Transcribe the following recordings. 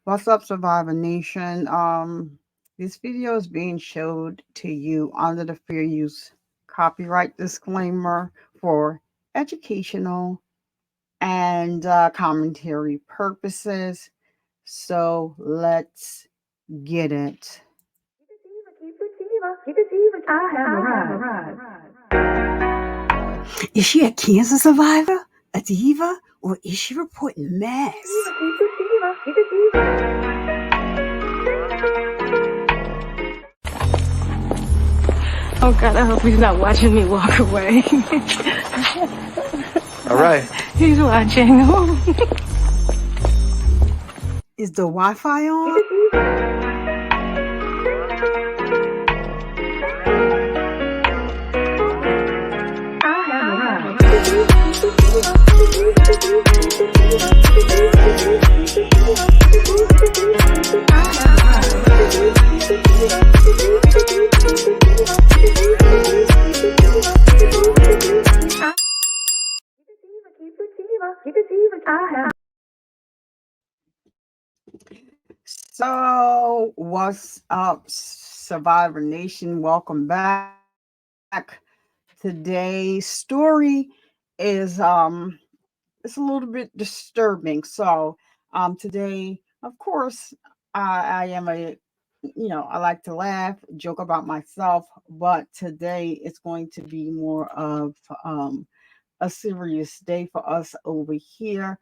What's up, Survivor Nation? This video is being showed to you under the fair use copyright disclaimer for educational and commentary purposes. So let's get it. Is she a cancer survivor, a diva, or is she reporting mass? Oh God, I hope he's not watching me walk away. All right. He's watching. Is the Wi-Fi on? So, what's up, Survivor Nation? Welcome back. Today's story is it's a little bit disturbing. So, today, of course, I am I like to laugh, joke about myself, but today it's going to be more of a serious day for us over here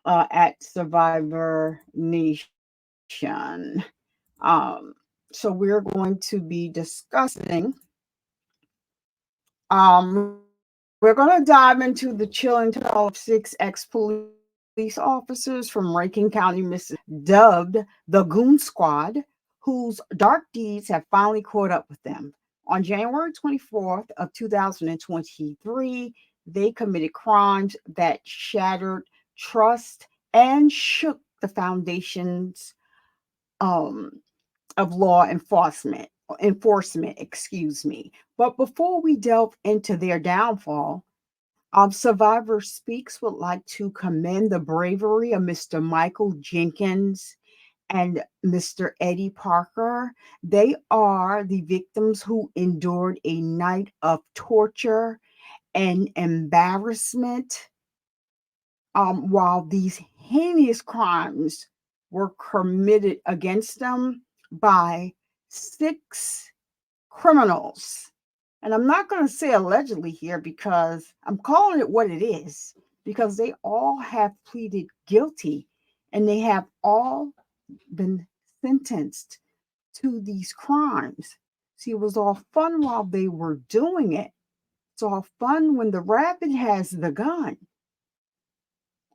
at Survivor Nation. Um, so we're going to be discussing. We're going to dive into the chilling tale of six ex-police officers from Rankin County, Mississippi, dubbed the Goon Squad, whose dark deeds have finally caught up with them. On January 24th of 2023, they committed crimes that shattered trust and shook the foundations um, of law enforcement, excuse me. But before we delve into their downfall, Survivor Speaks would like to commend the bravery of Mr. Michael Jenkins and Mr. Eddie Parker. They are the victims who endured a night of torture and embarrassment while these heinous crimes were committed against them by six criminals. And I'm not going to say allegedly here because I'm calling it what it is, because they all have pleaded guilty and they have all been sentenced to these crimes. See, it was all fun while they were doing it. It's all fun when the rabbit has the gun.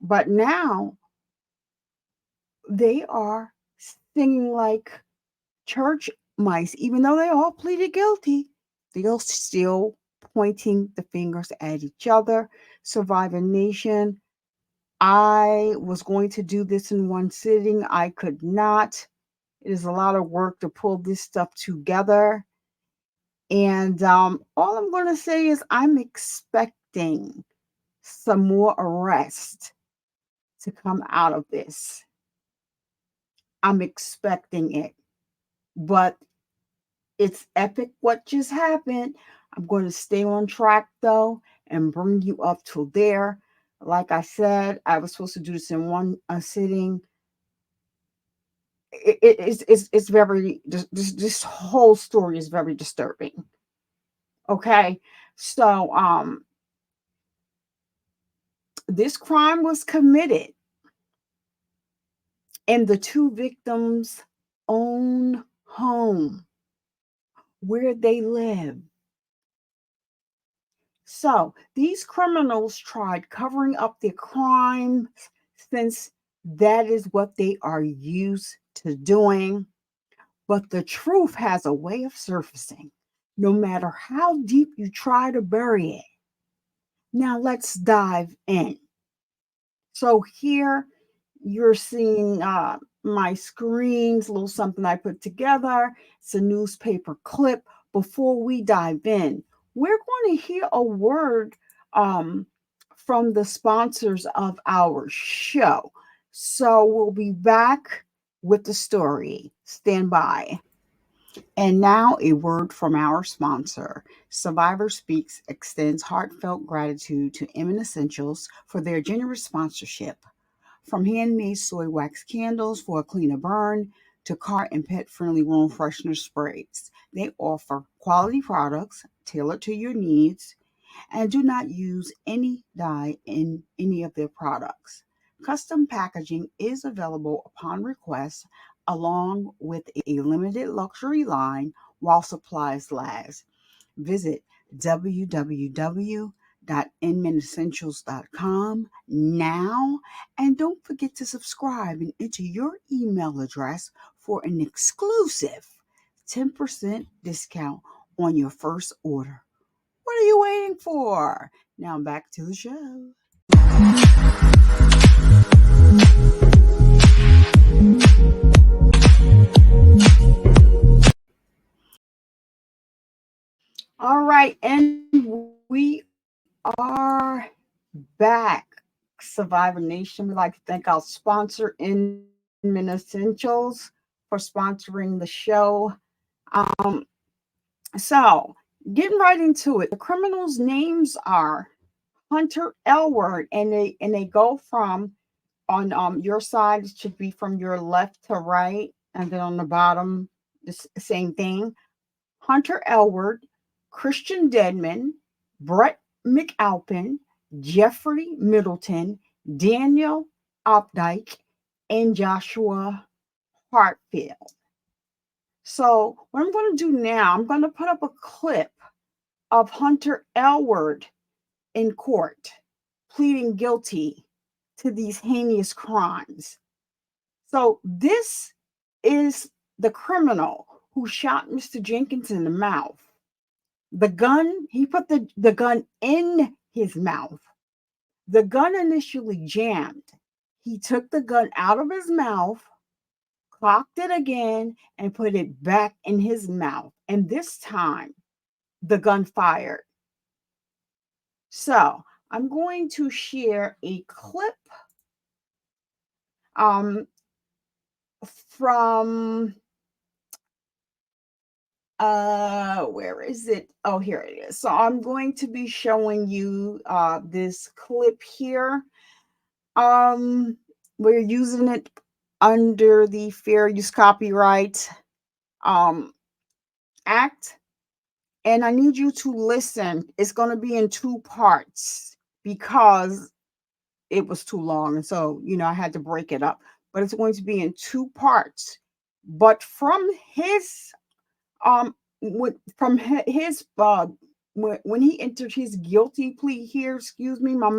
But now they are singing like church mice, even though they all pleaded guilty. They're still pointing the fingers at each other. Survivor Nation, I was going to do this in one sitting. I could not. It is a lot of work to pull this stuff together. And all I'm going to say is I'm expecting some more arrests to come out of this. I'm expecting it. But it's epic what just happened. I'm going to stay on track though and bring you up to there. Like I said, I was supposed to do this in one sitting. It's very this whole story is very disturbing. Okay, so this crime was committed in the two victims' own home where they live. So these criminals tried covering up their crimes since that is what they are used to doing. But the truth has a way of surfacing, no matter how deep you try to bury it. Now let's dive in. So here you're seeing my screens, a little something I put together. It's a newspaper clip. Before we dive in, we're going to hear a word um, from the sponsors of our show. So we'll be back with the story. Stand by. And now, a word from our sponsor. Survivor Speaks extends heartfelt gratitude to Emin Essentials for their generous sponsorship. From handmade soy wax candles for a cleaner burn to car and pet friendly room freshener sprays, they offer quality products tailored to your needs and do not use any dye in any of their products. Custom packaging is available upon request, along with a limited luxury line while supplies last. Visit www.inmanessentials.com now, and don't forget to subscribe and enter your email address for an exclusive 10% discount on your first order. What are you waiting for? Now back to the show. All right, and we are back. Survivor Nation, we'd like to thank our sponsor, Inman Essentials, for sponsoring the show. Um, so, getting right into it, the criminals' names are Hunter Elward, and they go from on your side. It should be from your left to right, and then on the bottom, the same thing. Hunter Elward, Christian Deadman, Brett McAlpin, Jeffrey Middleton, Daniel Opdyke, and Joshua Hartfield. So, what I'm going to do now, I'm going to put up a clip of Hunter Elward in court pleading guilty to these heinous crimes. So, this is the criminal who shot Mr. Jenkins in the mouth. The gun, he put the gun in his mouth. The gun initially jammed. He took the gun out of his mouth, cocked it again, and put it back in his mouth. And this time, the gun fired. So I'm going to share a clip from where is it? Oh, here it is. So I'm going to be showing you this clip here. We're using it under the Fair Use Copyright Act, and I need you to listen. It's going to be in two parts because it was too long, and so I had to break it up. But it's going to be in two parts. But from his when he entered his guilty plea here, excuse me, my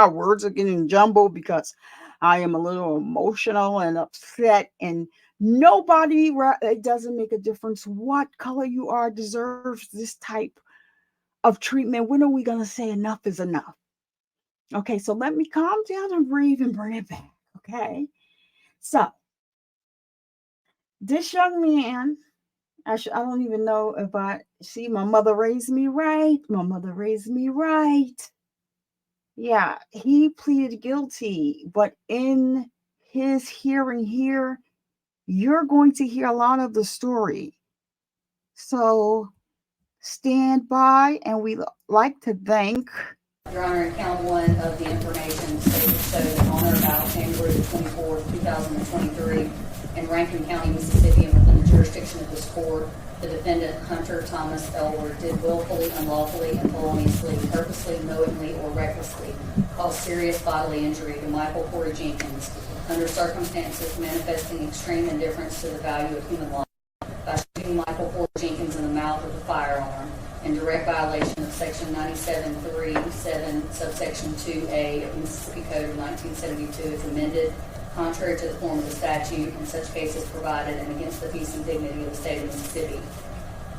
words are getting jumbled because I am a little emotional and upset, and nobody, it doesn't make a difference what color you are, deserves this type of treatment. When are we going to say enough is enough? Okay, so let me calm down and breathe and bring it back. Okay, so this young man, I don't even know if I see, my mother raised me right. My mother raised me right. Yeah, he pleaded guilty, but in his hearing here, you're going to hear a lot of the story. So stand by, and we like to thank. Your Honor, count one of the information stated showed on or about January the 24th, 2023, in Rankin County, Mississippi, and within the jurisdiction of this court, the defendant, Hunter Thomas Elward, did willfully, unlawfully, and feloniously, purposely, knowingly, or recklessly cause serious bodily injury to Michael Corey Jenkins under circumstances manifesting extreme indifference to the value of human life by shooting Michael Corey Jenkins in the mouth with a firearm in direct violation of Section 97.3.7, subsection 2A of Mississippi Code of 1972 as amended, contrary to the form of the statute in such cases provided and against the peace and dignity of the state of Mississippi.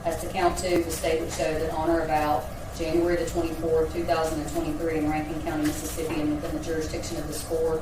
As to count two, the state would show that on or about January the 24th, 2023 in Rankin County, Mississippi, and within the jurisdiction of this court,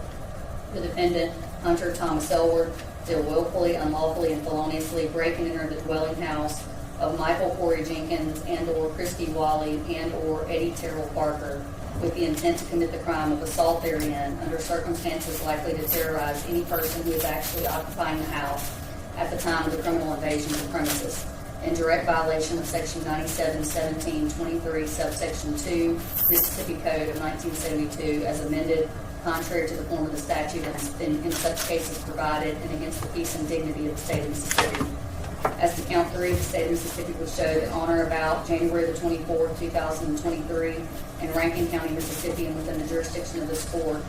the defendant, Hunter Thomas Elward, did willfully, unlawfully, and feloniously break and enter the dwelling house of Michael Corey Jenkins and or Christy Wally and or Eddie Terrell Parker with the intent to commit the crime of assault therein under circumstances likely to terrorize any person who is actually occupying the house at the time of the criminal invasion of the premises, in direct violation of Section 97-17-23, subsection 2, Mississippi Code of 1972, as amended, contrary to the form of the statute and in such cases provided, and against the peace and dignity of the state of Mississippi. As to count 3, the state of Mississippi would show that on or about January the 24th, 2023, in Rankin County, Mississippi, and within the jurisdiction of this court,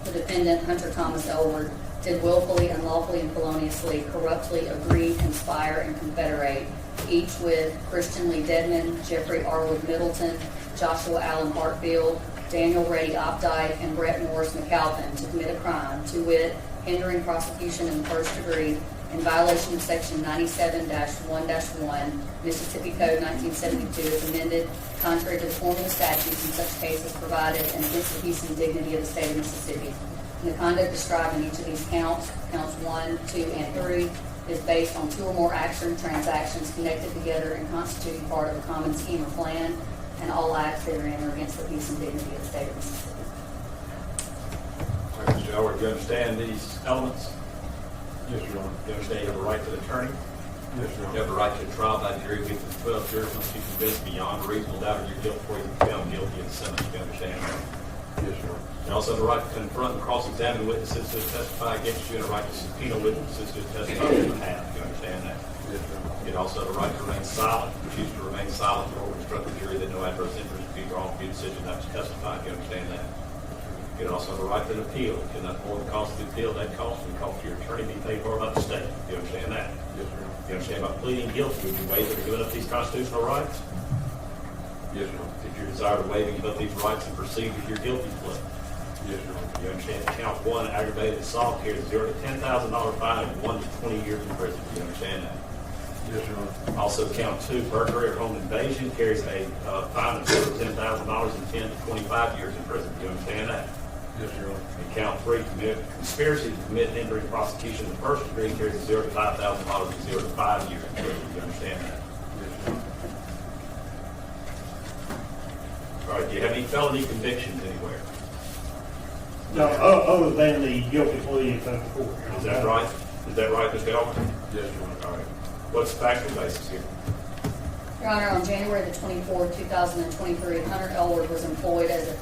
the defendant, Hunter Thomas Elward, did willfully, unlawfully, and feloniously, corruptly agree, conspire, and confederate, each with Christian Lee Dedman, Jeffrey Arwood Middleton, Joshua Allen Hartfield, Daniel Ray Opdyke, and Brett Morris McAlpin to commit a crime, to wit, hindering prosecution in the first degree in violation of Section 97-1-1, Mississippi Code 1972 as amended, contrary to the form of the statutes in such cases provided, and against the peace and dignity of the state of Mississippi. And the conduct described in each of these counts 1, 2, and 3, is based on 2 or more action transactions connected together and constituting part of a common scheme or plan, and all acts therein are against the peace and dignity of the state of Mississippi. All right, Mr. Elward, do you understand these elements? Yes, Your Honor. You understand you have a right to an attorney? Yes, Your You Honor. have a right to a trial by jury with 12 jurors must be convinced beyond a reasonable doubt of your guilt before you can be found guilty and sentenced. You understand that? Yes, Your Honor. You also have a right to confront and cross-examine witnesses who testify against you, and a right to subpoena witnesses who testify on your behalf. You understand that? Yes, Your Honor. You also have a right to remain silent. If you choose to remain silent, or instruct the jury that no adverse interest be drawn from your decision not to testify. You understand that? You also have a right to an appeal. You cannot afford the cost of the appeal. That cost will cost your attorney be paid for by the state. You understand that? Yes, Your Honor. You understand about pleading guilty? Would you waive or give up these constitutional rights? Yes, Your Honor. If you desire to waive and give up these rights and proceed with your guilty plea. Yes, Your Honor. You understand that count 1, aggravated assault, carries a $0 to $10,000 fine and 1 to 20 years in prison. You understand that? Yes, Your Honor. Also, count 2, burglary or home invasion, carries a fine of $0 to $10,000 and 10 to 25 years in prison. You understand that? Yes, Your Honor. And count 3, conspiracy to commit hindering prosecution in the first degree, carries a $0 to $5,000 and 0 to 5 years in prison. You understand that? Yes, Your Honor. All right. Do you have any felony convictions anywhere? No, other than the guilty plea in federal court. Is that right? Is that right, Mr. Elward? Yes, Your Honor. All right. What's the factual basis here? Your Honor, on January the 24th, 2023, Hunter Elward was employed as a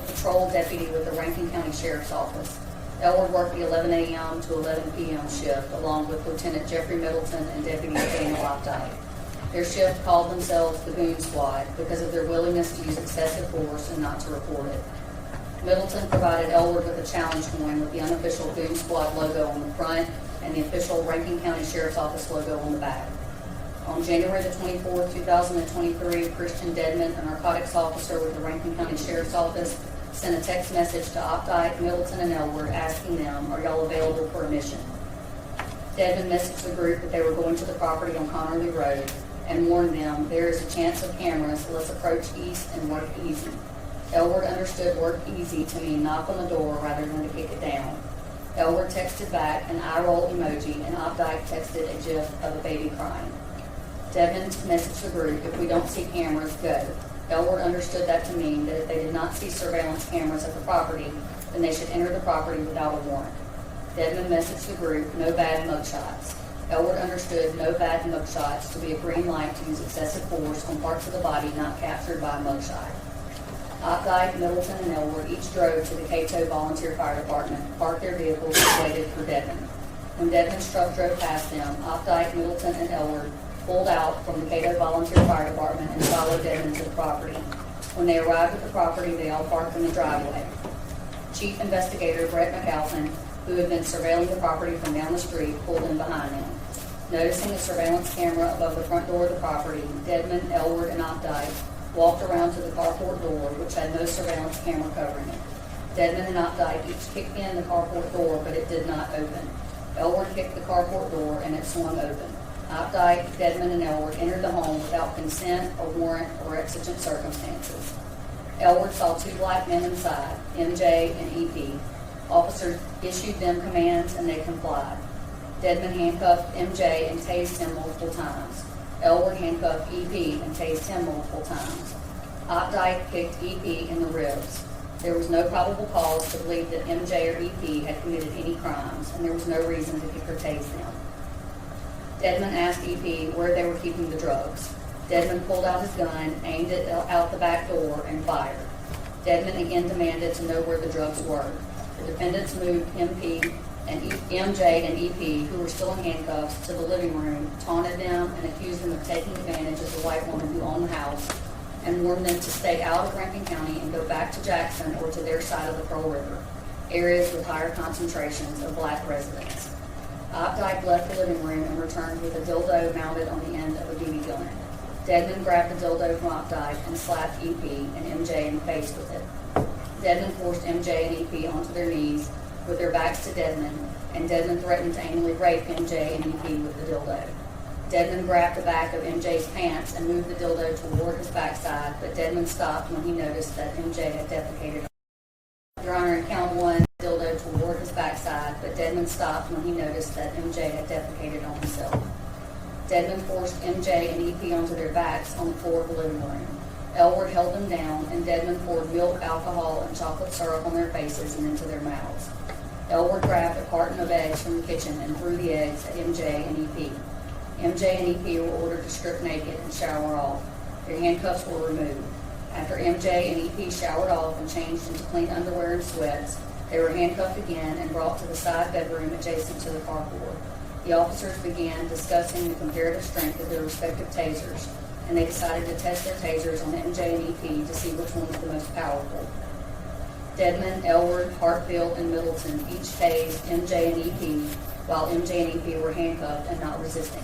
patrol deputy with the Rankin County Sheriff's Office. Elward worked the 11 a.m. to 11 p.m. shift, along with Lieutenant Jeffrey Middleton and Deputy Daniel Opdyke. Their shift called themselves the Goon Squad because of their willingness to use excessive force and not to report it. Middleton provided Elward with a challenge coin with the unofficial Goon Squad logo on the front and the official Rankin County Sheriff's Office logo on the back. On January the 24th, 2023, Christian Dedman, a narcotics officer with the Rankin County Sheriff's Office, sent a text message to Opdyke, Middleton, and Elward asking them, "Are y'all available for a mission?" Dedman messaged the group that they were going to the property on Connerly Road and warned them, "There is a chance of cameras, so let's approach east and work easy." Elward understood work easy to mean knock on the door rather than to kick it down. Elward texted back an eye roll emoji, and Opdyke texted a gif of a baby crying. Dedman messaged the group, "If we don't see cameras, go." Elward understood that to mean that if they did not see surveillance cameras at the property, then they should enter the property without a warrant. Dedman messaged the group, "No bad mugshots." Elward understood no bad mugshots to be a green light to use excessive force on parts of the body not captured by a mugshot. Opdyke, Middleton, and Elward each drove to the Cato Volunteer Fire Department, parked their vehicles, and waited for Dedman. When Dedman's truck drove past them, Opdyke, Middleton, and Elward pulled out from the Cato Volunteer Fire Department and followed Dedman to the property. When they arrived at the property, they all parked in the driveway. Chief Investigator Brett McAlpin, who had been surveilling the property from down the street, pulled in behind them. Noticing a surveillance camera above the front door of the property, Dedman, Elward, and Opdyke walked around to the carport door, which had no surveillance camera covering it. Dedman and Opdyke each kicked in the carport door, but it did not open. Elward kicked the carport door, and it swung open. Opdyke, Dedman, and Elward entered the home without consent, a warrant, or exigent circumstances. Elward saw 2 black men inside, MJ and EP. Officers issued them commands, and they complied. Dedman handcuffed MJ and tased him multiple times. Elward handcuffed EP and tased him multiple times. Opdyke kicked EP in the ribs. There was no probable cause to believe that MJ or EP had committed any crimes, and there was no reason to kick or tase them. Dedmon asked EP where they were keeping the drugs. Dedmon pulled out his gun, aimed it out the back door, and fired. Dedmon again demanded to know where the drugs were. The defendants moved MJ and EP, who were still in handcuffs, to the living room, taunted them, and accused them of taking advantage of the white woman who owned the house, and warned them to stay out of Rankin County and go back to Jackson or to their side of the Pearl River, areas with higher concentrations of black residents. Opdyke left the living room and returned with a dildo mounted on the end of a BB gun. Dedmon grabbed the dildo from Opdyke and slapped EP and MJ in the face with it. Dedmon forced MJ and EP onto their knees with their backs to Dedmon, and Dedmon threatened to anally rape MJ and EP with the dildo. Dedmon grabbed the back of MJ's pants and moved the dildo toward his backside, but Dedmon stopped when he noticed that MJ had defecated. Your Honor, in count one, dildo toward his backside, but Dedmon stopped when he noticed that MJ had defecated on himself. Dedmon forced MJ and EP onto their backs on the floor of the living room. Elward held them down, and Dedmon poured milk, alcohol, and chocolate syrup on their faces and into their mouths. Elward grabbed a carton of eggs from the kitchen and threw the eggs at MJ and EP. MJ and EP were ordered to strip naked and shower off. Their handcuffs were removed. After MJ and EP showered off and changed into clean underwear and sweats, they were handcuffed again and brought to the side bedroom adjacent to the carport. The officers began discussing the comparative strength of their respective tasers, and they decided to test their tasers on MJ and EP to see which one was the most powerful. Dedmon, Elward, Hartfield, and Middleton each tased MJ and EP, while MJ and EP were handcuffed and not resisting.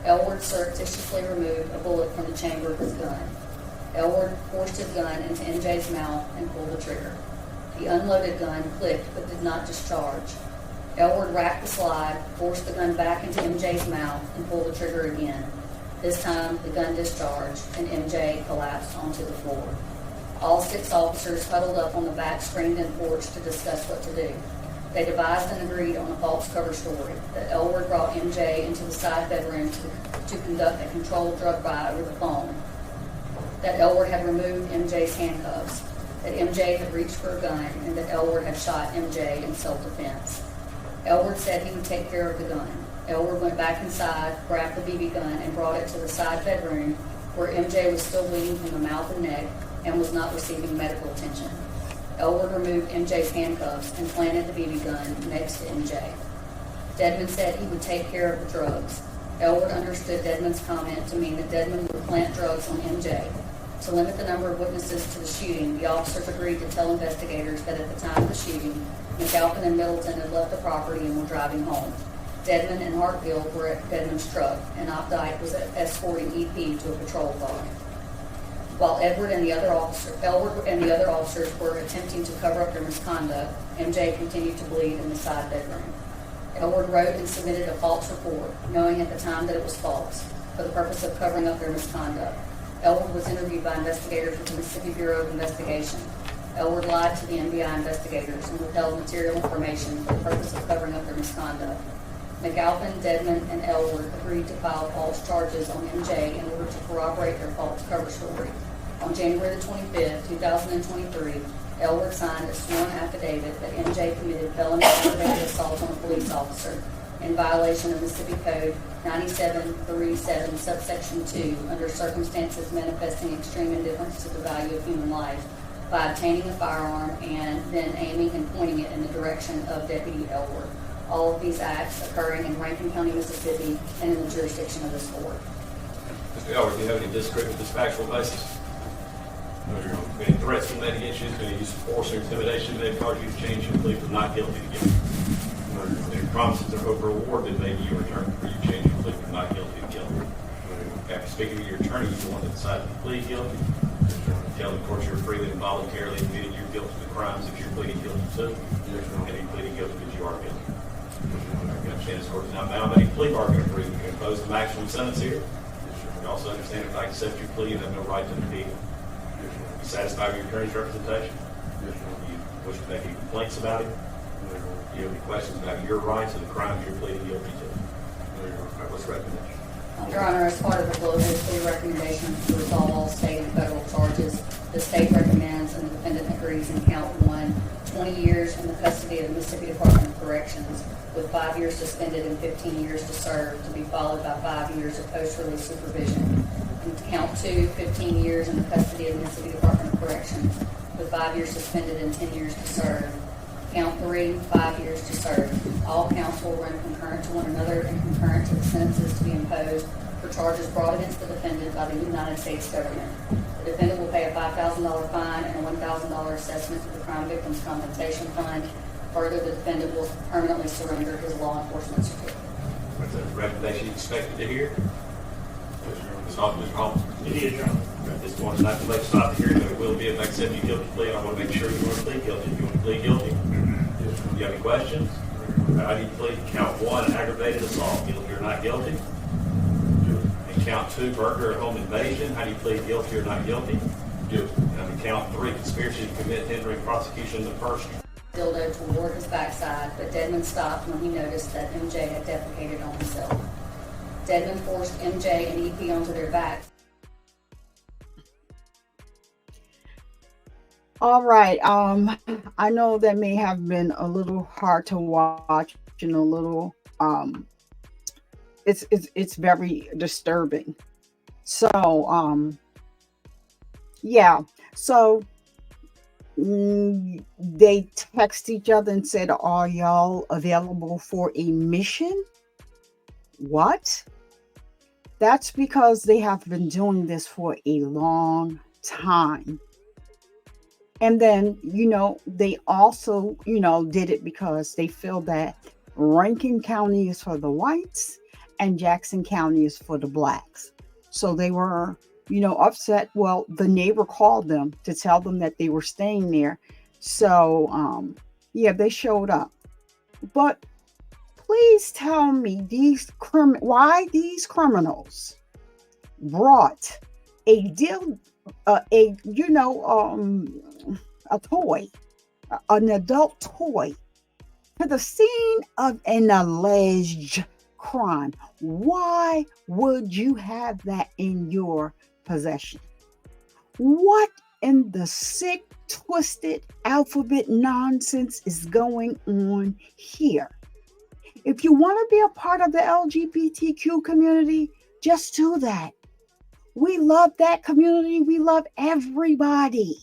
Elward surreptitiously removed a bullet from the chamber of his gun. Elward forced his gun into MJ's mouth and pulled the trigger. The unloaded gun clicked but did not discharge. Elward racked the slide, forced the gun back into MJ's mouth, and pulled the trigger again. This time, the gun discharged, and MJ collapsed onto the floor. All 6 officers huddled up on the back screened-in porch to discuss what to do. They devised and agreed on a false cover story that Elward brought MJ into the side bedroom to conduct a controlled drug buy over the phone, that Elward had removed MJ's handcuffs, that MJ had reached for a gun, and that Elward had shot MJ in self-defense. Elward said he would take care of the gun. Elward went back inside, grabbed the BB gun, and brought it to the side bedroom where MJ was still bleeding from the mouth and neck and was not receiving medical attention. Elward removed MJ's handcuffs and planted the BB gun next to MJ. Dedmon said he would take care of the drugs. Elward understood Dedmon's comment to mean that Dedmon would plant drugs on MJ. To limit the number of witnesses to the shooting, the officers agreed to tell investigators that at the time of the shooting, McAlpin and Middleton had left the property and were driving home. Dedmon and Hartfield were at Dedmon's truck, and Opdyke was escorting EP to a patrol car. While Elward and the other officers were attempting to cover up their misconduct, MJ continued to bleed in the side bedroom. Elward wrote and submitted a false report, knowing at the time that it was false, for the purpose of covering up their misconduct. Elward was interviewed by investigators with the Mississippi Bureau of Investigation. Elward lied to the NBI investigators and withheld material information for the purpose of covering up their misconduct. McAlpin, Dedmon, and Elward agreed to file false charges on MJ in order to corroborate their false cover story. On January the 25th, 2023, Elward signed a sworn affidavit that MJ committed felony aggravated assault on a police officer in violation of Mississippi Code 9737, subsection 2, under circumstances manifesting extreme indifference to the value of human life, by obtaining a firearm and then aiming and pointing it in the direction of Deputy Elward. All of these acts occurring in Rankin County, Mississippi, and in the jurisdiction of this court. Mr. Elward, do you have any disagreement with this factual basis? No, Your Honor. Any threats been made against you? Any use of force or intimidation may have caused you to change your plea from not guilty to guilty? No, Your Honor. Any promises of reward that maybe you returned for you change your plea from not guilty to guilty? No, Your Honor. After speaking to your attorney, you the one that decided to plead guilty. Yes, Your Honor. Tell the court you're freely and voluntarily admitting you're guilty of the crimes that you're pleading guilty to. Yes, Your Honor. And you're pleading guilty because you are guilty. Yes, Your Honor. You understand this court is not bound by any plea bargain agreement. You can impose the maximum sentence here. Yes, Your You Honor. also understand if I accept your plea, you have no right to appeal. Yes, Your Honor. You satisfied with your attorney's representation? Yes, Your Honor. You wish to make any complaints about it? No, Your Honor. Do you have any questions about your rights and the crimes you're pleading guilty to? No, Your Honor. All right, what's the recommendation? Your Honor, as part of the plea recommendation to resolve all state and federal charges, the state recommends and the defendant agrees in count 1, 20 years in the custody of the Mississippi Department of Corrections with 5 years suspended and 15 years to serve, to be followed by 5 years of post-release supervision. And count 2, 15 years in the custody of the Mississippi Department of Corrections with 5 years suspended and 10 years to serve. Count 3, 5 years to serve. All counts will run concurrent to one another and concurrent to the sentences to be imposed for charges brought against the defendant by the United States government. The defendant will pay a $5,000 fine and a $1,000 assessment to the Crime Victims Compensation Fund. Further, the defendant will permanently surrender his law enforcement certificate. What's the recommendation you expected to hear? Yes, Your Honor. Ms. Hoffman, Ms. Holmes? It is, Your Honor. At this point, it's not too late to stop the hearing, but it will be if I accept you guilty plea. I want to make sure you want to plead guilty. You want to plead guilty? Yes, Your Honor. Do you have any questions? I need to plead count 1, aggravated assault. Guilty or not guilty? Guilty. And count 2, burglary or home invasion. How do you plead guilty or not guilty? Guilty. And count 3, conspiracy to commit hindering prosecution of the person. Dildo toward his backside, but Dedman stopped when he noticed that MJ had defecated on himself. Dedman forced MJ and EP onto their backs. All right. I know that may have been a little hard to watch and a little it's very disturbing. So yeah. So they text each other and said, "Are y'all available for a mission?" What? That's because they have been doing this for a long time. And then, they also, did it because they feel that Rankin County is for the whites and Jackson County is for the blacks. So they were, upset. Well, the neighbor called them to tell them that they were staying there. So, they showed up. But please tell me why these criminals brought a toy, an adult toy, to the scene of an alleged crime. Why would you have that in your possession? What in the sick, twisted alphabet nonsense is going on here? If you want to be a part of the LGBTQ community, just do that. We love that community. We love everybody.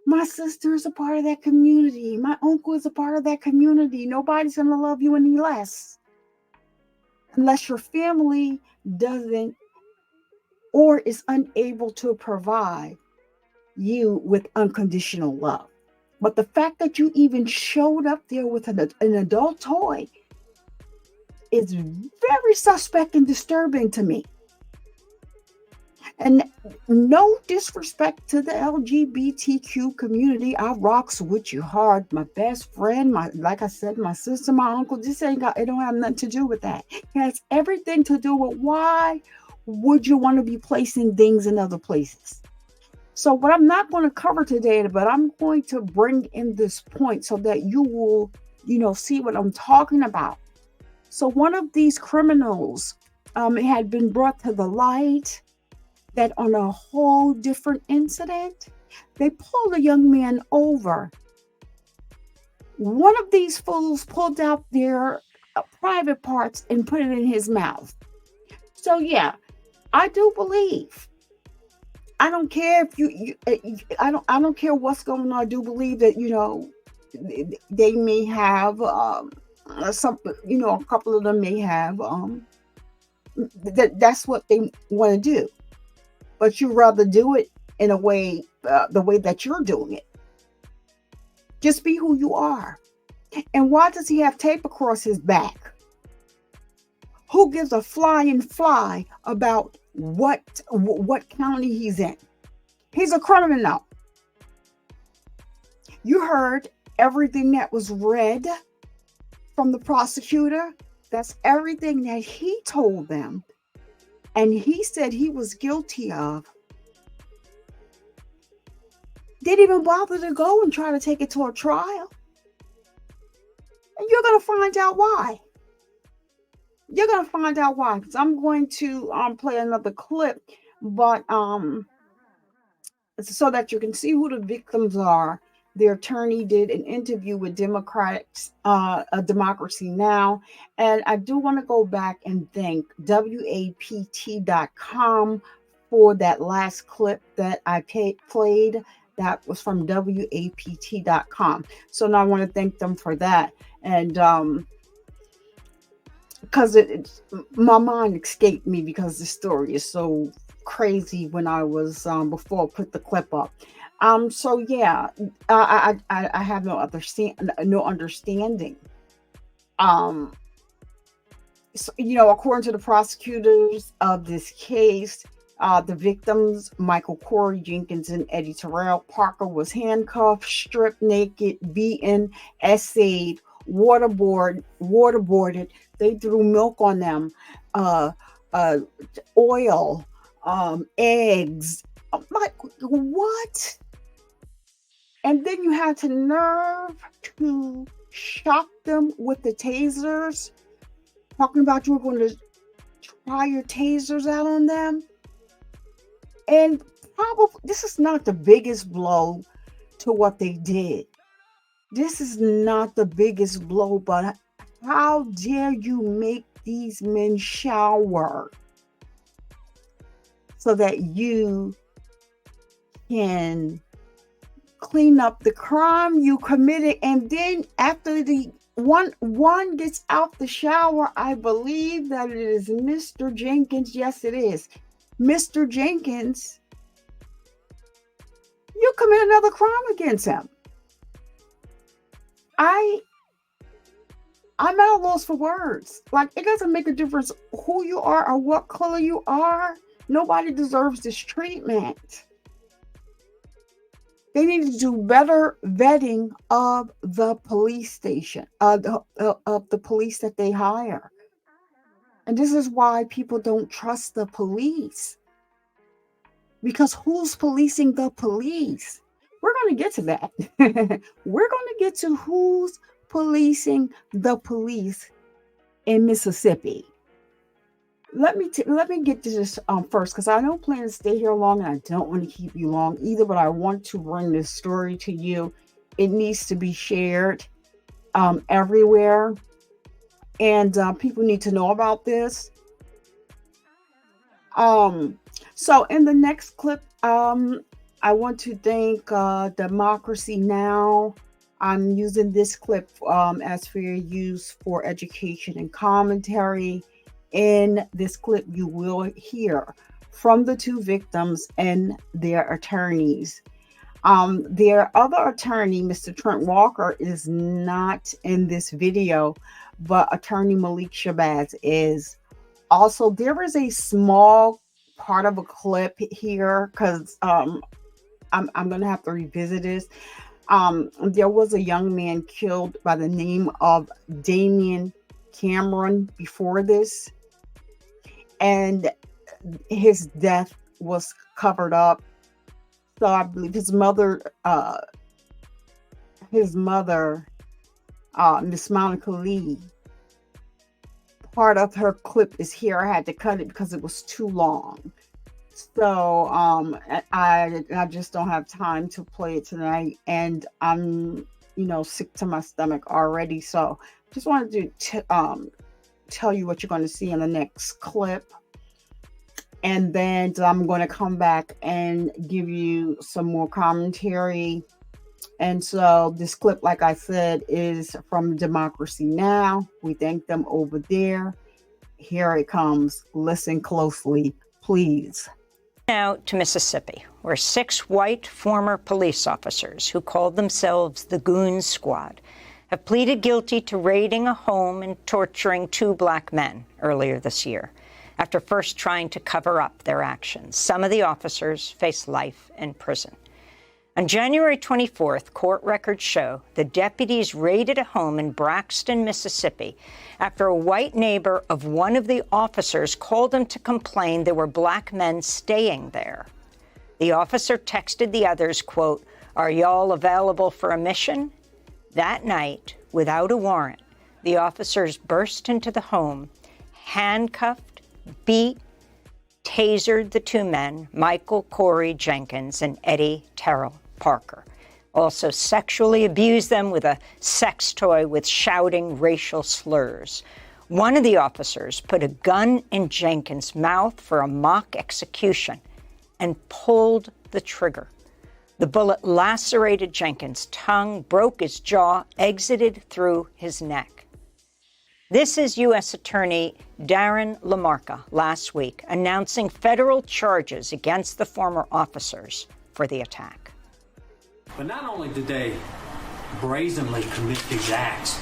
My sister is a part of that community. My uncle is a part of that community. Nobody's going to love you any less unless your family doesn't or is unable to provide you with unconditional love. But the fact that you even showed up there with an adult toy is very suspect and disturbing to me. And no disrespect to the LGBTQ community. I rocks with you hard. My best friend, like I said, my sister, my uncle, it don't have nothing to do with that. It has everything to do with why would you want to be placing things in other places? So what I'm not going to cover today, but I'm going to bring in this point so that you will, see what I'm talking about. So one of these criminals, it had been brought to the light that on a whole different incident, they pulled a young man over. One of these fools pulled out their private parts and put it in his mouth. So yeah, I do believe. I don't care if I don't care what's going on. I do believe that, they may have some, a couple of them may have that's what they want to do. But you rather do it in a way, the way that you're doing it. Just be who you are. And why does he have tape across his back? Who gives a flying fly about what county he's in? He's a criminal. You heard everything that was read from the prosecutor. That's everything that he told them. And he said he was guilty of. Didn't even bother to go and try to take it to a trial. And you're going to find out why. You're gonna find out why. Because I'm going to play another clip, but so that you can see who the victims are. The attorney did an interview with Democracy Now! And I do want to go back and thank WAPT.com for that last clip that I played. That was from WAPT.com. So now I want to thank them for that. And because my mind escaped me because the story is so crazy when I was before I put the clip up. So yeah, I have no understanding. So, according to the prosecutors of this case, the victims, Michael Corey, Jenkins, and Eddie Terrell Parker, was handcuffed, stripped naked, beaten, essayed, waterboarded. They threw milk on them, oil, eggs. I'm like, what? And then you had the nerve to shock them with the tasers, talking about you were going to try your tasers out on them. And probably this is not the biggest blow to what they did. This is not the biggest blow, but how dare you make these men shower so that you can clean up the crime you committed. And then after the one gets out the shower, I believe that it is Mr. Jenkins. Yes, it is. Mr. Jenkins, you commit another crime against him. I'm at a loss for words. Like, it doesn't make a difference who you are or what color you are. Nobody deserves this treatment. They need to do better vetting of the police station, of the police that they hire. And this is why people don't trust the police. Because who's policing the police? We're going to get to that. We're going to get to who's policing the police in Mississippi. Let me get to this first, because I don't plan to stay here long, and I don't want to keep you long either, but I want to bring this story to you. It needs to be shared everywhere, and people need to know about this. So in the next clip, I want to thank Democracy Now! I'm using this clip as fair use for education and commentary. In this clip, you will hear from the two victims and their attorneys. Their other attorney, Mr. Trent Walker, is not in this video, but attorney Malik Shabazz is. Also, there is a small part of a clip here because I'm going to have to revisit this. There was a young man killed by the name of Damian Cameron before this, and his death was covered up. So I believe his mother, Miss Monica Lee, part of her clip is here. I had to cut it because it was too long. So I just don't have time to play it tonight, and I'm sick to my stomach already. So just wanted to tell you what you're going to see in the next clip, and then I'm going to come back and give you some more commentary. And so this clip, like I said, is from Democracy Now! We thank them over there. Here it comes. Listen closely, please. Now to Mississippi, where 6 white former police officers who called themselves the Goon Squad have pleaded guilty to raiding a home and torturing 2 black men earlier this year, after first trying to cover up their actions. Some of the officers face life in prison. On January 24th, court records show the deputies raided a home in Braxton, Mississippi, after a white neighbor of one of the officers called them to complain there were black men staying there. The officer texted the others, quote, "Are y'all available for a mission?" That night, without a warrant, the officers burst into the home, handcuffed, beat, tasered the two men, Michael Corey Jenkins and Eddie Terrell Parker. Also sexually abused them with a sex toy with shouting racial slurs. One of the officers put a gun in Jenkins' mouth for a mock execution and pulled the trigger. The bullet lacerated Jenkins' tongue, broke his jaw, exited through his neck. This is U.S. Attorney Darren LaMarca last week announcing federal charges against the former officers for the attack. But not only did they brazenly commit these acts,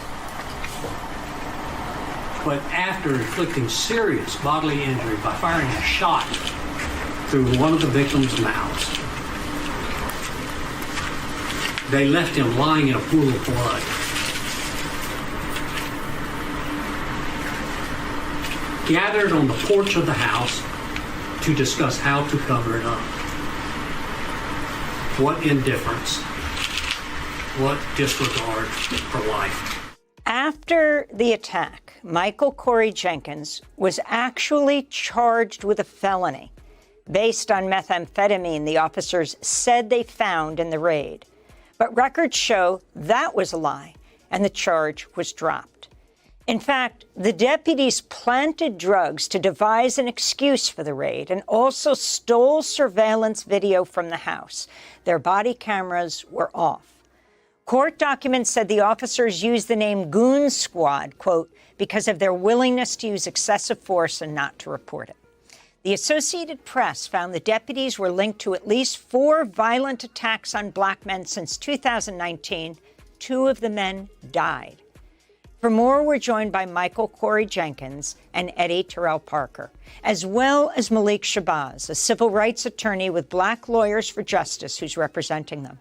but after inflicting serious bodily injury by firing a shot through one of the victim's mouths, they left him lying in a pool of blood. Gathered on the porch of the house to discuss how to cover it up. What indifference, what disregard for life. After the attack, Michael Corey Jenkins was actually charged with a felony based on methamphetamine the officers said they found in the raid. But records show that was a lie, and the charge was dropped. In fact, the deputies planted drugs to devise an excuse for the raid and also stole surveillance video from the house. Their body cameras were off. Court documents said the officers used the name Goon Squad, quote, because of their willingness to use excessive force and not to report it. The Associated Press found the deputies were linked to at least 4 violent attacks on black men since 2019. 2 of the men died. For more, we're joined by Michael Corey Jenkins and Eddie Terrell Parker, as well as Malik Shabazz, a civil rights attorney with Black Lawyers for Justice, who's representing them.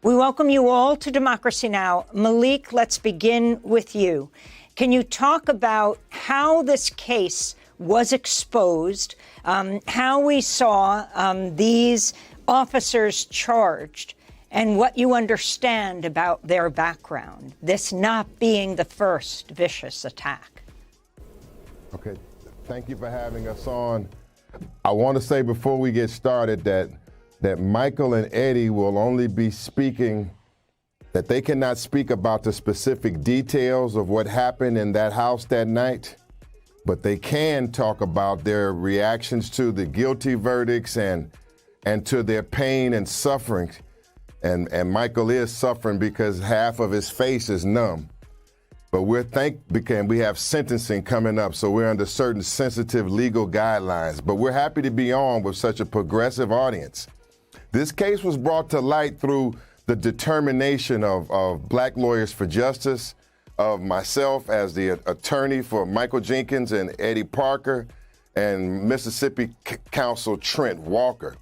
We welcome you all to Democracy Now! Malik, let's begin with you. Can you talk about how this case was exposed, how we saw these officers charged, and what you understand about their background, this not being the first vicious attack? Okay, thank you for having us on. I want to say before we get started that Michael and Eddie will only be speaking, that they cannot speak about the specific details of what happened in that house that night, but they can talk about their reactions to the guilty verdicts and to their pain and suffering. And Michael is suffering because half of his face is numb. But because we have sentencing coming up, so we're under certain sensitive legal guidelines. But we're happy to be on with such a progressive audience. This case was brought to light through the determination of Black Lawyers for Justice, of myself as the attorney for Michael Jenkins and Eddie Parker, and Mississippi Counsel Trent Walker.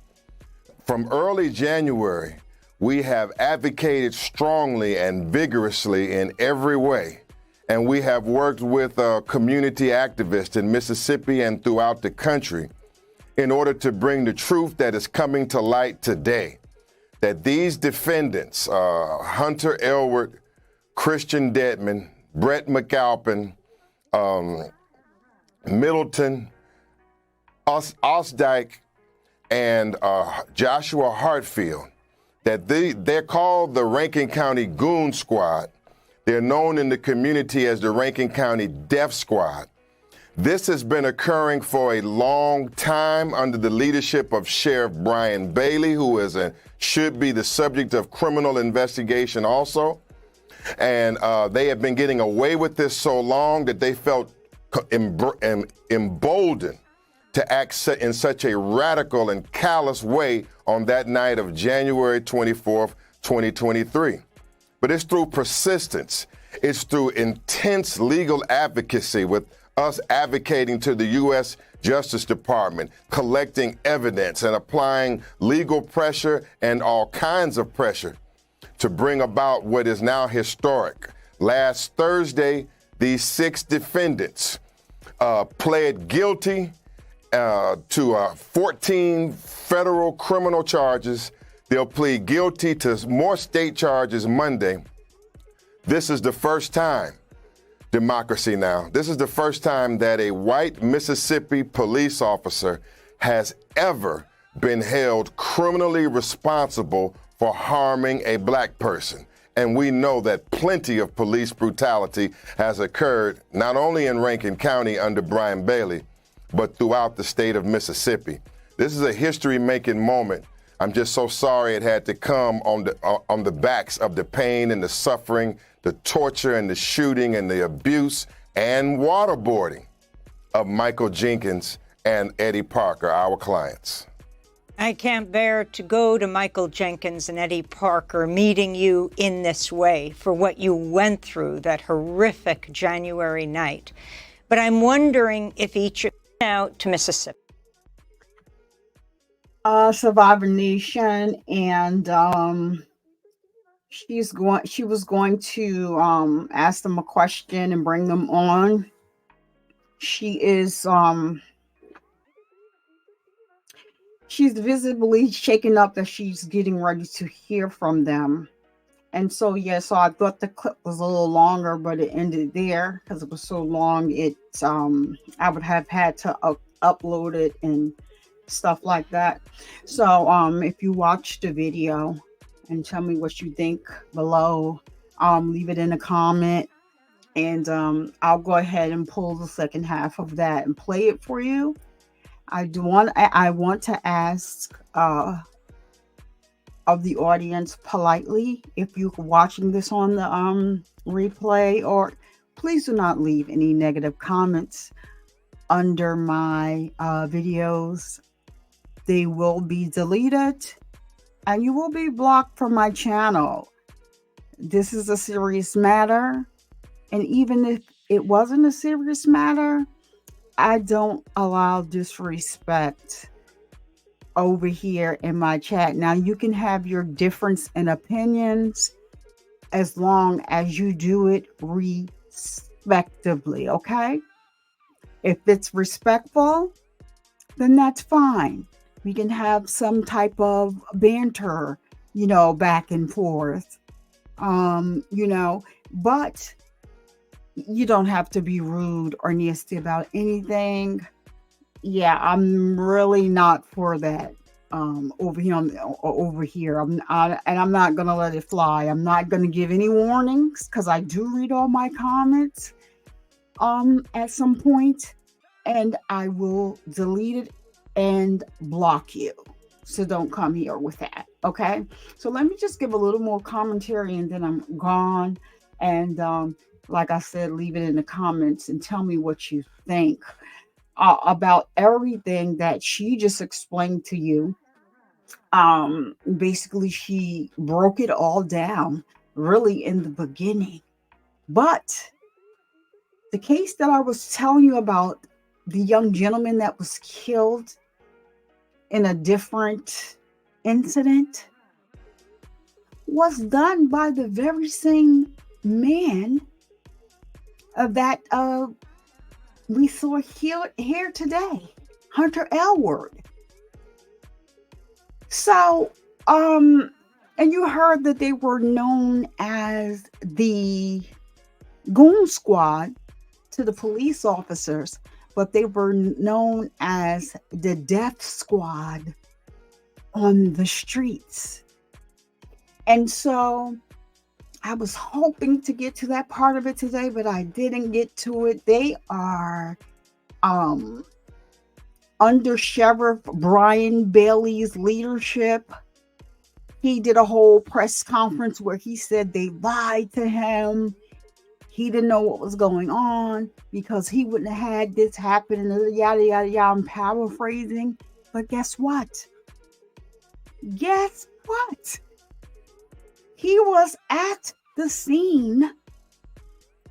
From early January, we have advocated strongly and vigorously in every way, and we have worked with community activists in Mississippi and throughout the country in order to bring the truth that is coming to light today, that these defendants, Hunter Elward, Christian Dedman, Brett McAlpin, Middleton, Osdike, and Joshua Hartfield, that they're called the Rankin County Goon Squad. They're known in the community as the Rankin County Death Squad. This has been occurring for a long time under the leadership of Sheriff Brian Bailey, who should be the subject of criminal investigation also. And they have been getting away with this so long that they felt emboldened to act in such a radical and callous way on that night of January 24th, 2023. But it's through persistence. It's through intense legal advocacy, with us advocating to the U.S. Justice Department, collecting evidence and applying legal pressure and all kinds of pressure to bring about what is now historic. Last Thursday, these 6 defendants pled guilty to 14 federal criminal charges. They'll plead guilty to more state charges Monday. This is the first time democracy now. This is the first time that a white Mississippi police officer has ever been held criminally responsible for harming a black person. And we know that plenty of police brutality has occurred not only in Rankin County under Brian Bailey, but throughout the state of Mississippi. This is a history-making moment. I'm just so sorry it had to come on the backs of the pain and the suffering, the torture and the shooting and the abuse and waterboarding of Michael Jenkins and Eddie Parker, our clients. I can't bear to go to Michael Jenkins and Eddie Parker meeting you in this way for what you went through that horrific January night. But I'm wondering if each of you out to Mississippi. Survivor Nation, and she was going to ask them a question and bring them on. She is she's visibly shaken up that she's getting ready to hear from them. And so, yeah, so I thought the clip was a little longer, but it ended there because it was so long. I would have had to upload it and stuff like that. So if you watch the video and tell me what you think below, leave it in a comment, and I'll go ahead and pull the second half of that and play it for you. I want to ask of the audience politely, if you're watching this on the replay, or please do not leave any negative comments under my videos. They will be deleted and you will be blocked from my channel. This is a serious matter, and even if it wasn't a serious matter, I don't allow disrespect over here in my chat. Now, you can have your difference in opinions as long as you do it respectively, okay? If it's respectful, then that's fine. We can have some type of banter, back and forth, but you don't have to be rude or nasty about anything. Yeah, I'm really not for that over here. I'm not going to let it fly. I'm not going to give any warnings because I do read all my comments at some point, and I will delete it and block you. So don't come here with that, okay? So let me just give a little more commentary and then I'm gone. And like I said, leave it in the comments and tell me what you think about everything that she just explained to you. Basically, she broke it all down really in the beginning. But the case that I was telling you about, the young gentleman that was killed in a different incident, was done by the very same man that we saw here today, Hunter Elward. So, and you heard that they were known as the Goon Squad to the police officers, but they were known as the Death Squad on the streets. And so I was hoping to get to that part of it today, but I didn't get to it. They are under Sheriff Brian Bailey's leadership. He did a whole press conference where he said they lied to him. He didn't know what was going on because he wouldn't have had this happen, and yada, yada, yada. I'm paraphrasing. But guess what? Guess what? He was at the scene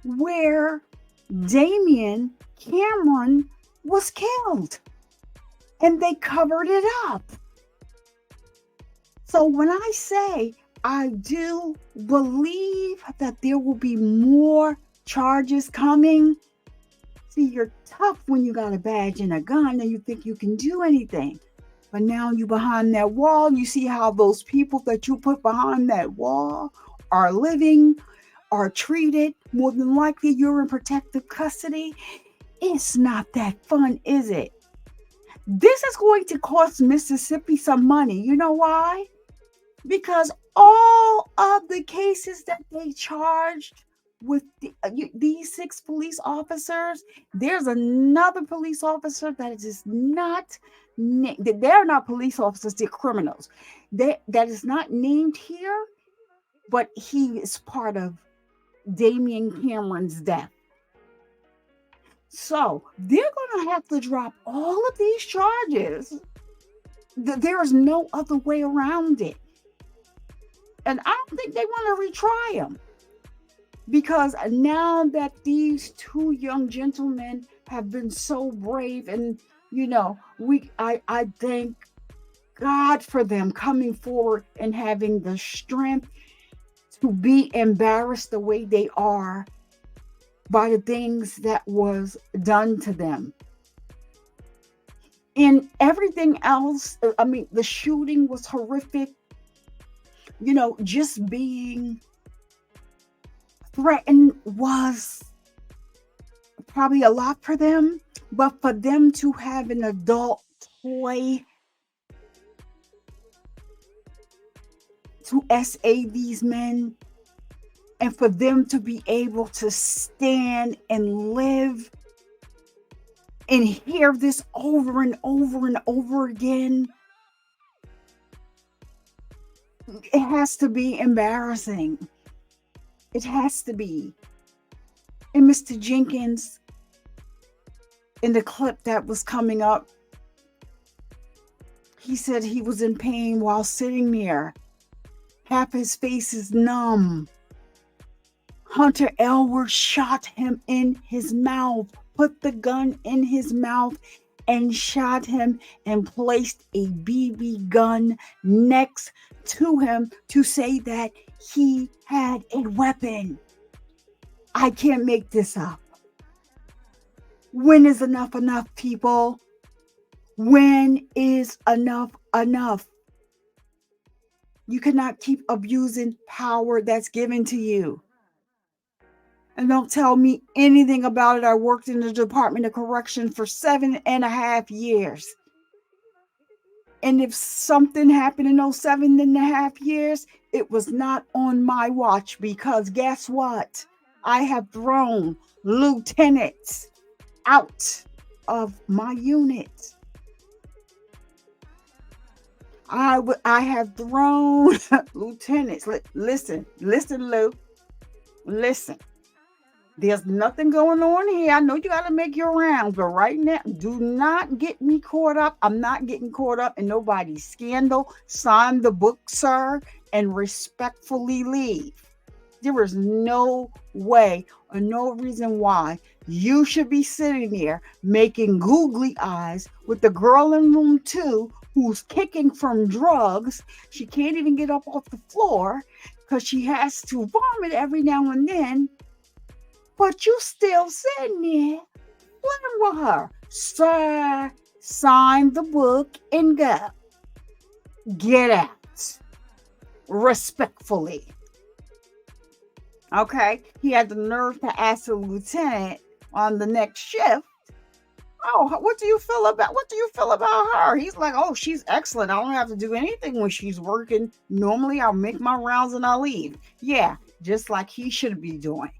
where Damian Cameron was killed, and they covered it up. So when I say I do believe that there will be more charges coming, see, you're tough when you got a badge and a gun and you think you can do anything. But now you behind that wall, you see how those people that you put behind that wall are living are treated, more than likely you're in protective custody. It's not that fun, is it? This is going to cost Mississippi some money. You know why? Because all of the cases that they charged with these 6 police officers, there's another police officer that is not, they're not police officers, they're criminals. That is not named here, but he is part of Damian Cameron's death. So they're going to have to drop all of these charges. There is no other way around it. And I don't think they want to retry them. Because now that these 2 young gentlemen have been so brave, and I thank God for them coming forward and having the strength to be embarrassed the way they are by the things that was done to them. And everything else, the shooting was horrific. Just being threatened was probably a lot for them, but for them to have an adult toy to SA these men, and for them to be able to stand and live and hear this over and over and over again, it has to be embarrassing. It has to be. And Mr. Jenkins, in the clip that was coming up, he said he was in pain while sitting there. Half his face is numb. Hunter Elward shot him in his mouth, put the gun in his mouth and shot him and placed a BB gun next to him to say that he had a weapon. I can't make this up. When is enough enough, people? When is enough enough? You cannot keep abusing power that's given to you. And don't tell me anything about it. I worked in the Department of Correction for 7.5 years. And if something happened in those 7.5 years, it was not on my watch, because guess what? I have thrown lieutenants out of my unit. I have thrown lieutenants. Listen, Lou. Listen. There's nothing going on here. I know you got to make your rounds, but right now, do not get me caught up. I'm not getting caught up in nobody's scandal. Sign the book, sir, and respectfully leave. There is no way or no reason why you should be sitting there making googly eyes with the girl in room 2 who's kicking from drugs. She can't even get up off the floor because she has to vomit every now and then. But you still sitting there playing with her. Sir, sign the book and go. Get out. Respectfully. Okay? He had the nerve to ask the lieutenant on the next shift, oh, what do you feel about her? He's like, oh, she's excellent. I don't have to do anything when she's working. Normally, I'll make my rounds and I'll leave. Yeah, just like he should be doing.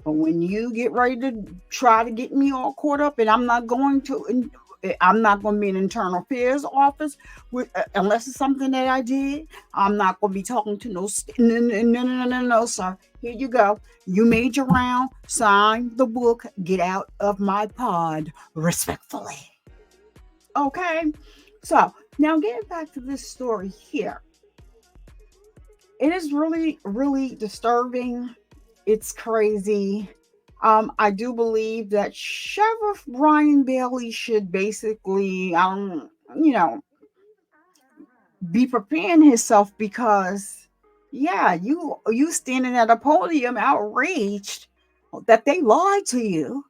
But when you get ready to try to get me all caught up, and I'm not going to be in internal affairs office unless it's something that I did. I'm not going to be talking to no, sir. Here you go. You made your round. Sign the book. Get out of my pod respectfully. Okay. So now getting back to this story here. It is really, really disturbing. It's crazy. I do believe that Sheriff Brian Bailey should basically, be preparing himself, because, yeah, you standing at a podium outraged that they lied to you,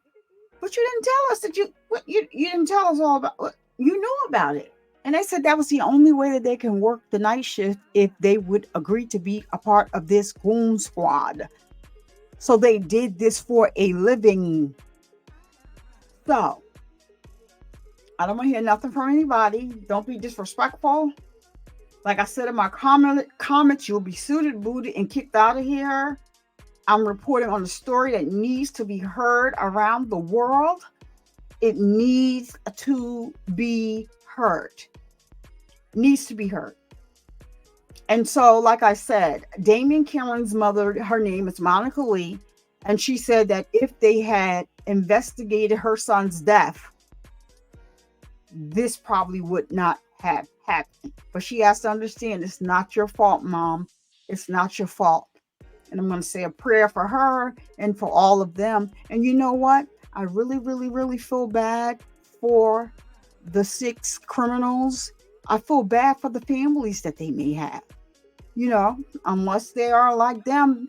but you didn't tell us that you didn't tell us all about. You knew about it, and they said that was the only way that they can work the night shift if they would agree to be a part of this Goon Squad. So they did this for a living. So I don't want to hear nothing from anybody. Don't be disrespectful. Like I said in my comments, you'll be suited, booted, and kicked out of here. I'm reporting on a story that needs to be heard around the world. It needs to be heard. Needs to be heard. And so, like I said, Damian Cameron's mother, her name is Monica Lee, and she said that if they had investigated her son's death, this probably would not have happened. But she has to understand it's not your fault, Mom. It's not your fault. And I'm going to say a prayer for her and for all of them. And you know what? I really, really, really feel bad for the 6 criminals. I feel bad for the families that they may have. You know, unless they are like them.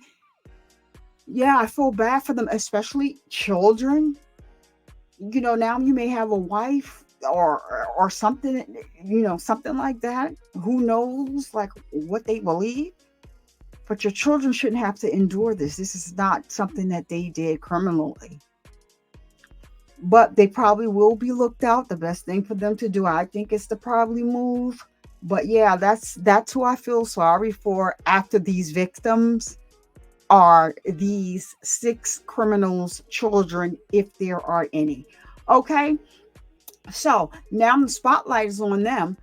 Yeah, I feel bad for them, especially children. You know, now you may have a wife or something, you know, something like that. Who knows, like, what they believe? But your children shouldn't have to endure this. This is not something that they did criminally. But they probably will be looked out. The best thing for them to do, I think, is to probably move. But yeah, that's who I feel sorry for after these victims are these 6 criminals' children, if there are any. Okay, so now the spotlight is on them,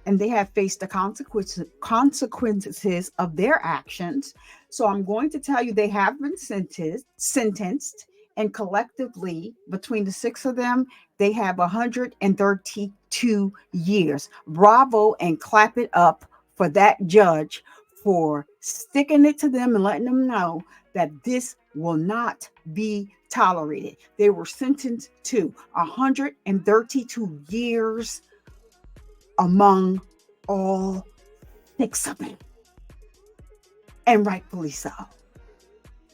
and they have faced the consequences of their actions. So I'm going to tell you they have been sentenced, and collectively, between the 6 of them, they have 132 years. Bravo, and clap it up for that judge for sticking it to them and letting them know that this will not be tolerated. They were sentenced to 132 years among all 6 of them. And rightfully so.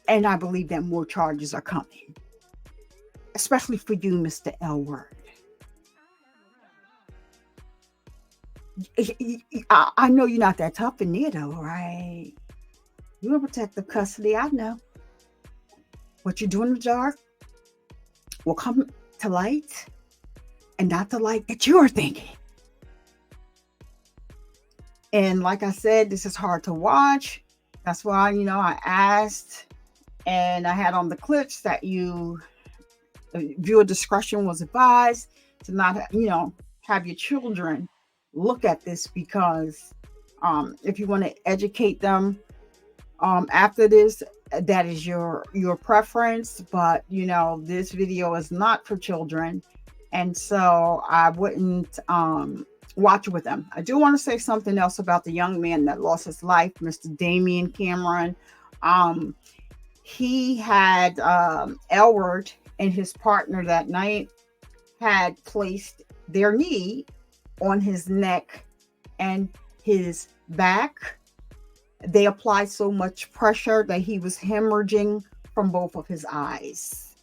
And I believe that more charges are coming. Especially for you, Mr. Elward. I know you're not that tough in there, though, right? You're in protective custody, I know. What you do in the dark will come to light, and not the light that you're thinking. And like I said, this is hard to watch. That's why, you know, I asked, and I had on the clips that viewer discretion was advised to not, you know, have your children look at this, because if you want to educate them after this, that is your preference. But you know, this video is not for children, and so I wouldn't watch it with them. I do want to say something else about the young man that lost his life, Mr. Damian Cameron. He had Elward and his partner that night had placed their knee on his neck and his back. They applied so much pressure that he was hemorrhaging from both of his eyes.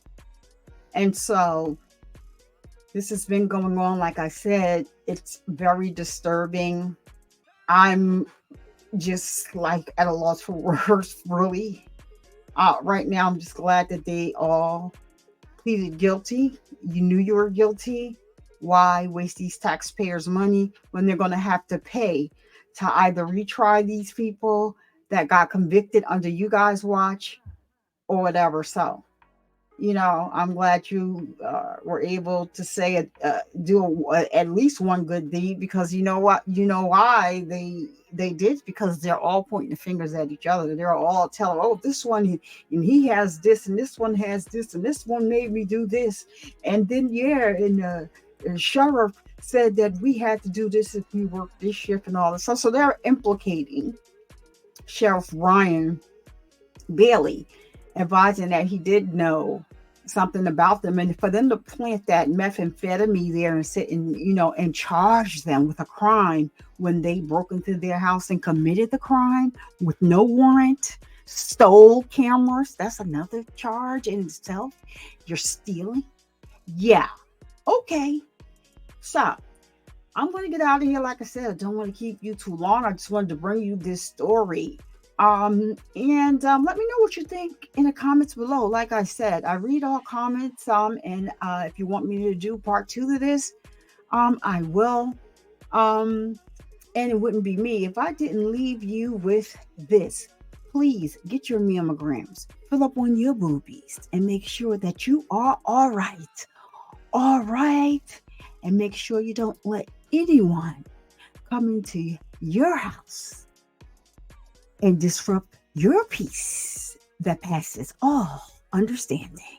And so this has been going on. Like I said, it's very disturbing. I'm just like at a loss for words, really. Right now, I'm just glad that they all pleaded guilty. You knew you were guilty. Why waste these taxpayers' money when they're going to have to pay to either retry these people that got convicted under you guys' watch or whatever? So, you know, I'm glad you were able to say do at least one good deed, because you know what? You know why they did, because they're all pointing the fingers at each other. They're all telling, oh, this one, and he has this, and this one has this, and this one made me do this. And then, yeah, and sheriff said that we had to do this if we worked this shift and all this stuff. So they're implicating Sheriff Ryan Bailey, advising that he did know something about them, and for them to plant that methamphetamine there and sit and, you know, and charge them with a crime when they broke into their house and committed the crime with no warrant, stole cameras. That's another charge in itself. You're stealing. Yeah. Okay. So I'm going to get out of here. Like I said, I don't want to keep you too long. I just wanted to bring you this story And let me know what you think in the comments below. Like I said, I read all comments. And if you want me to do part 2 of this, I will. And it wouldn't be me if I didn't leave you with this. Please get your mammograms, fill up on your boobies, and make sure that you are all right. All right. And make sure you don't let anyone come into your house and disrupt your peace that passes all understanding.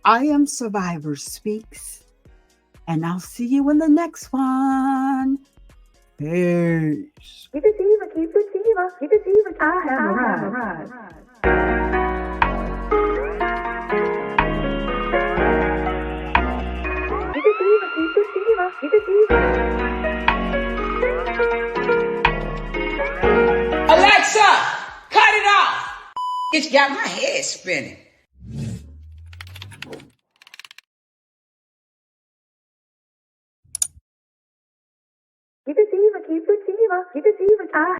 I am Survivor Speaks, and I'll see you in the next one. Peace. Keep it diva, keep it diva, keep it diva. I have arrived. Keep it diva, keep it diva, keep it diva. Alexa, cut it off! It's got my head spinning.